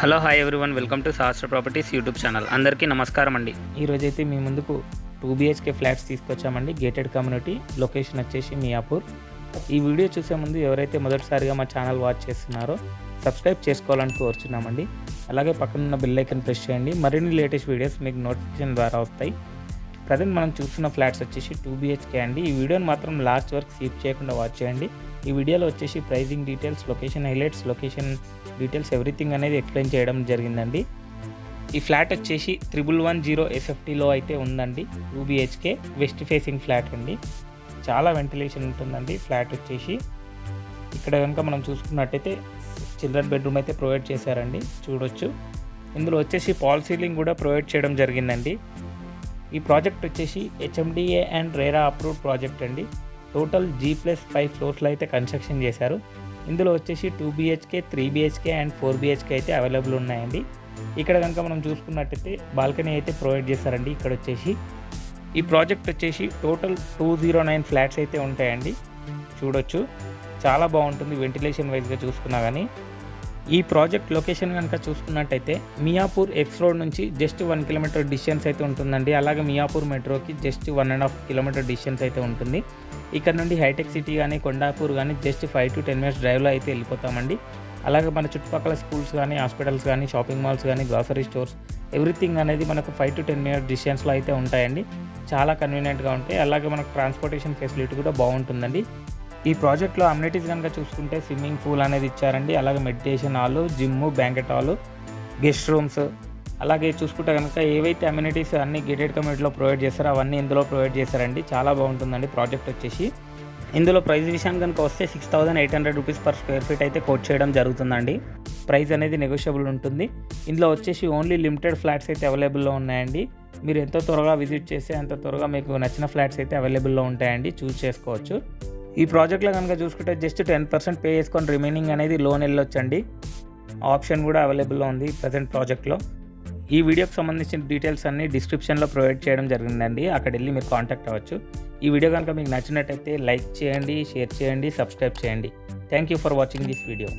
Hello hi everyone, welcome to Sahasra properties YouTube channel. అందరికీ నమస్కారం అండి. ఈరోజైతే మీ ముందుకు 2 BHK ఫ్లాట్స్ తీసుకొచ్చామండి. గేటెడ్ కమ్యూనిటీ, లొకేషన్ వచ్చేసి మియాపూర్. ఈ వీడియో చూసే ముందు ఎవరైతే మొదటిసారిగా మా ఛానల్ వాచ్ చేస్తున్నారో సబ్స్క్రైబ్ చేసుకోవాలని కోరుచున్నామండి. అలాగే పక్కనున్న బెల్ ఐకాన్ ప్రెస్ చేయండి. మరిన్ని లేటెస్ట్ వీడియోస్ మీకు నోటిఫికేషన్ ద్వారా వస్తాయి. ప్రజెంట్ మనం చూస్తున్న ఫ్లాట్స్ వచ్చేసి 2 BHK అండి. ఈ వీడియోని మాత్రం లాస్ట్ వరకు స్కిప్ చేయకుండా వాచ్ చేయండి. ఈ వీడియోలో వచ్చేసి pricing details, location highlights, location details everything అనేది ఎక్స్ప్లెయిన్ చేయడం జరిగిందండి. ఈ ఫ్లాట్ వచ్చేసి 1110 SFTలో అయితే ఉందండి. 2 BHK వెస్ట్ ఫేసింగ్ ఫ్లాట్ అండి. చాలా వెంటిలేషన్ ఉంటుందండి. ఫ్లాట్ వచ్చేసి ఇక్కడ కనుక మనం చూసుకున్నట్టయితే చిల్డ్రన్ బెడ్రూమ్ అయితే ప్రొవైడ్ చేశారండి, చూడొచ్చు. ఇందులో వచ్చేసి పాల్ సీలింగ్ కూడా ప్రొవైడ్ చేయడం జరిగిందండి. ఈ ప్రాజెక్ట్ వచ్చేసి HMDA and RERA approved project అండి. టోటల్ G+5 ఫ్లోర్స్లో అయితే కన్స్ట్రక్షన్ చేశారు. ఇందులో వచ్చేసి 2 BHK, 3 BHK అండ్ 4 BHK అయితే అవైలబుల్ ఉన్నాయండి. ఇక్కడ కనుక మనం చూసుకున్నట్టయితే బాల్కనీ అయితే ప్రొవైడ్ చేశారండి. ఇక్కడ వచ్చేసి ఈ ప్రాజెక్ట్ వచ్చేసి టోటల్ 209 ఫ్లాట్స్ అయితే ఉంటాయండి, చూడొచ్చు. చాలా బాగుంటుంది వెంటిలేషన్ వైజ్గా చూసుకున్నా కానీ. ఈ ప్రాజెక్ట్ లొకేషన్ కనుక చూసుకున్నట్టయితే మియాపూర్ ఎక్స్ రోడ్ నుంచి జస్ట్ 1 కిలోమీటర్ డిస్టెన్స్ అయితే ఉంటుందండి. అలాగే మియాపూర్ మెట్రోకి జస్ట్ 1.5 కిలోమీటర్ డిస్టెన్స్ అయితే ఉంటుంది. ఇక్కడ నుండి హైటెక్ సిటీ కానీ కొండాపూర్ కానీ జస్ట్ 5 to 10 minutes డ్రైవ్లో అయితే వెళ్ళిపోతామండి. అలాగే మన చుట్టుపక్కల స్కూల్స్ కానీ, హాస్పిటల్స్ కానీ, షాపింగ్ మాల్స్ కానీ, గ్రాసరీ స్టోర్స్ ఎవ్రీథింగ్ అనేది మనకు 5 to 10 minutes డిస్టెన్స్లో అయితే ఉంటాయండి. చాలా కన్వీనియంట్గా ఉంటాయి. అలాగే మనకు ట్రాన్స్పోర్టేషన్ ఫెసిలిటీ కూడా బాగుంటుందండి. ఈ ప్రాజెక్ట్లో అమ్యూనిటీస్ కనుక చూసుకుంటే స్విమ్మింగ్ పూల్ అనేది ఇచ్చారండి. అలాగే meditation hall, gym, banquet hall, guest rooms, అలాగే చూసుకుంటే కనుక ఏవైతే అమ్యూనిటీస్ అన్ని గేటెడ్ కమ్యూనిటీలో ప్రొవైడ్ చేస్తారో అవన్నీ ఇందులో ప్రొవైడ్ చేశారండి. చాలా బాగుంటుందండి ప్రాజెక్ట్ వచ్చేసి. ఇందులో ప్రైస్ విషయానికి కనుక వస్తే 6,800 రూపీస్ పర్ స్క్వేర్ ఫీట్ అయితే కోట్ చేయడం జరుగుతుందండి. ప్రైస్ అనేది నెగోషియబుల్ ఉంటుంది. ఇందులో వచ్చేసి ఓన్లీ లిమిటెడ్ ఫ్లాట్స్ అయితే అవైలబుల్లో ఉన్నాయండి. మీరు ఎంత త్వరగా విజిట్ చేస్తే అంత త్వరగా మీకు నచ్చిన ఫ్లాట్స్ అయితే అవైలబుల్లో ఉంటాయండి, చూస్ చేసుకోవచ్చు. ఈ ప్రాజెక్ట్లో కనుక చూసుకుంటే జస్ట్ 10% పే చేసుకొని రిమైనింగ్ అనేది లోన్ వెళ్ళొచ్చండి. ఆప్షన్ కూడా అవైలబుల్లో ఉంది ప్రజెంట్ ప్రాజెక్ట్లో. ఈ వీడియోకి సంబంధించిన డీటెయిల్స్ అన్నీ డిస్క్రిప్షన్లో ప్రొవైడ్ చేయడం జరిగిందండి. అక్కడ వెళ్ళి మీరు కాంటాక్ట్ అవ్వచ్చు. ఈ వీడియో కనుక మీకు నచ్చినట్టయితే లైక్ చేయండి, షేర్ చేయండి, సబ్స్క్రైబ్ చేయండి. Thank you for watching this video.